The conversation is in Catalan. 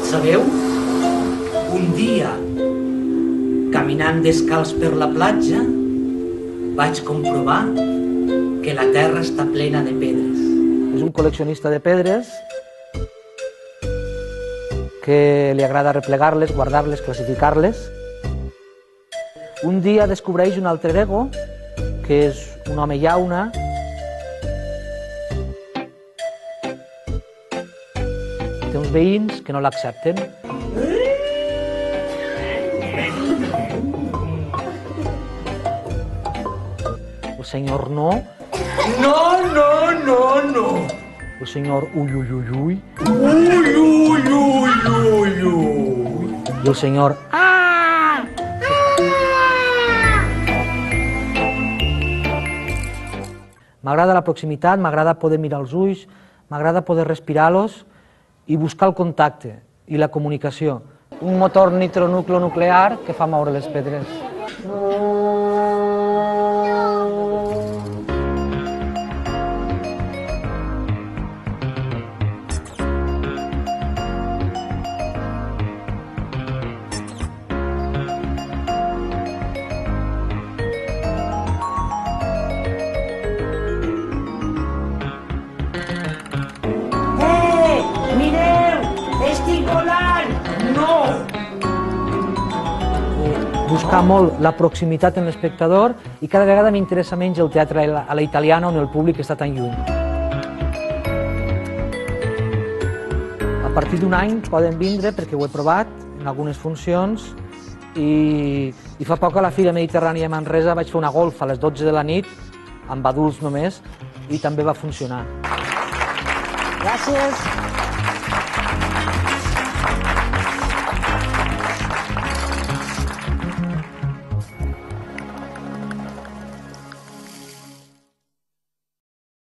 Sabeu? Un dia, caminant descalç per la platja, vaig comprovar que la terra està plena de pedres. És un col·leccionista de pedres que li agrada replegar-les, guardar-les, classificar-les. Un dia descobreix un alter ego, que és un home llauna, té uns veïns que no l'accepten. El senyor no. No, no, no, no. El senyor ui, ui, ui, ui. Ui, ui, ui, ui, ui. I el senyor M'agrada la proximitat, m'agrada poder mirar els ulls, m'agrada poder respirar-los i buscar el contacte i la comunicació. Un motor nitronucleonuclear que fa moure les pedres. Buscar molt la proximitat en l'espectador i cada vegada m'interessa menys el teatre a la italiana on el públic està tan lluny. A partir d'un any poden vindre perquè ho he provat en algunes funcions i fa poc a la Fira Mediterrània de Manresa vaig fer una golfa a les 12 de la nit amb adults només i també va funcionar. Gràcies.